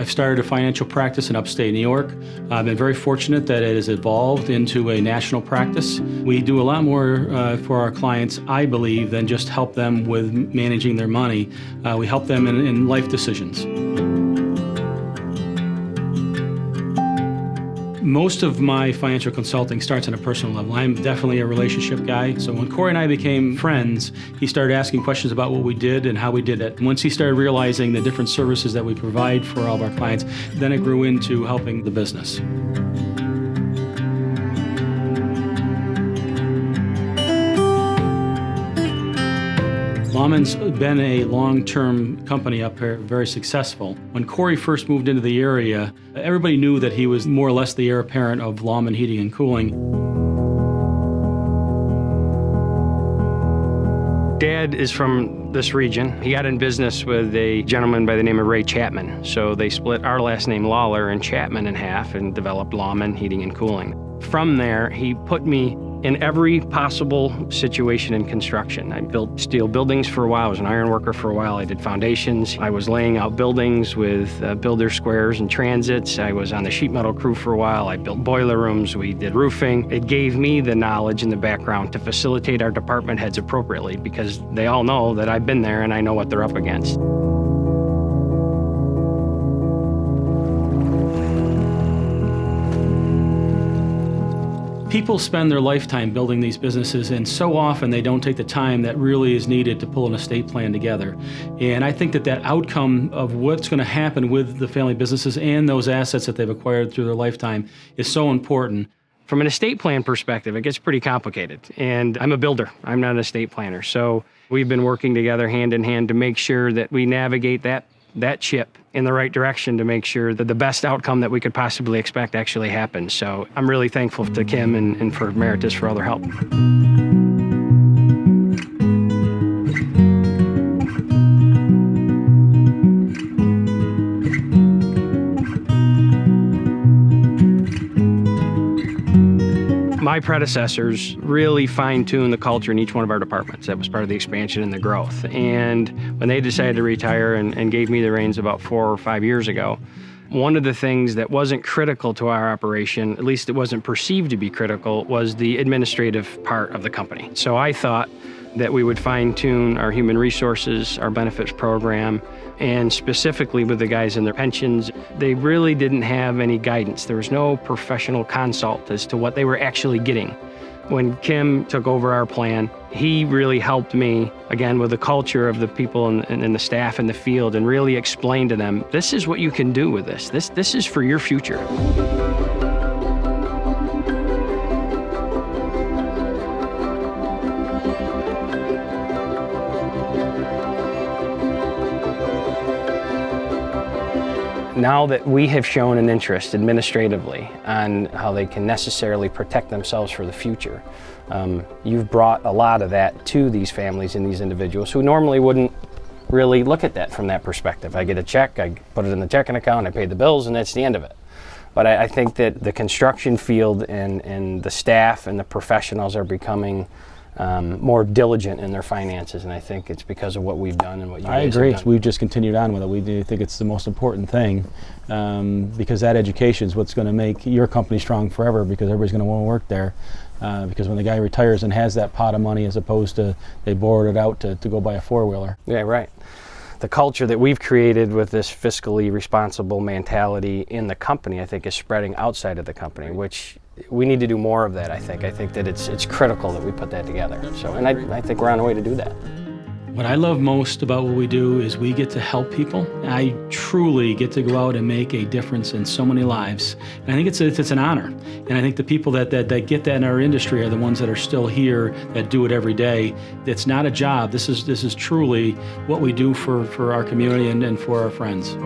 I've started a financial practice in upstate New York. I've been very fortunate that it has evolved into a national practice. We do a lot more for our clients, I believe, than just help them with managing their money. We help them in life decisions. Most of my financial consulting starts on a personal level. I'm definitely a relationship guy. So when Corry and I became friends, he started asking questions about what we did and how we did it. Once he started realizing the different services that we provide for all of our clients, then it grew into helping the business. Lawman's been a long-term company up here, very successful. When Corry first moved into the area, everybody knew that he was more or less the heir apparent of Lawman Heating and Cooling. Dad is from this region. He got in business with a gentleman by the name of Chapman. So they split our last name Lawler and Chapman in half and developed Lawman Heating and Cooling. From there, he put me in every possible situation in construction. I built steel buildings for a while. I was an iron worker for a while. I did foundations. I was laying out buildings with builder squares and transits. I was on the sheet metal crew for a while. I built boiler rooms. We did roofing. It gave me the knowledge and the background to facilitate our department heads appropriately because they all know that I've been there and I know what they're up against. People spend their lifetime building these businesses, and so often they don't take the time that really is needed to pull an estate plan together. And I think that that outcome of what's going to happen with the family businesses and those assets that they've acquired through their lifetime is so important. From an estate plan perspective, it gets pretty complicated. And I'm a builder. I'm not an estate planner. So we've been working together hand in hand to make sure that we navigate that ship in the right direction to make sure that the best outcome that we could possibly expect actually happens. So I'm really thankful to Kim and for Ameritas for all their help. My predecessors really fine-tuned the culture in each one of our departments. That was part of the expansion and the growth. And when they decided to retire and gave me the reins about 4 or 5 years ago, one of the things that wasn't critical to our operation, at least it wasn't perceived to be critical, was the administrative part of the company. So I thought that we would fine-tune our human resources, our benefits program, and specifically with the guys in their pensions, they really didn't have any guidance. There was no professional consult as to what they were actually getting. When Kim took over our plan, he really helped me, again, with the culture of the people and the staff in the field and really explained to them, this is what you can do with this. This is for your future. Now that we have shown an interest administratively on how they can necessarily protect themselves for the future, you've brought a lot of that to these families and these individuals who normally wouldn't really look at that from that perspective. I get a check, I put it in the checking account, I pay the bills, and that's the end of it. But I think that the construction field and the staff and the professionals are becoming more diligent in their finances, and I think it's because of what we've done and what you guys have done. I agree. We've just continued on with it. We do think it's the most important thing because that education is what's going to make your company strong forever because everybody's going to want to work there. Because when the guy retires and has that pot of money as opposed to they borrowed it out to go buy a four-wheeler. Yeah, right. The culture that we've created with this fiscally responsible mentality in the company, I think, is spreading outside of the company, which we need to do more of that, I think. I think that it's critical that we put that together. So, and I think we're on the way to do that. What I love most about what we do is we get to help people. I truly get to go out and make a difference in so many lives. And I think it's an honor. And I think the people that get that in our industry are the ones that are still here, that do it every day. It's not a job. This is truly what we do for our community and for our friends.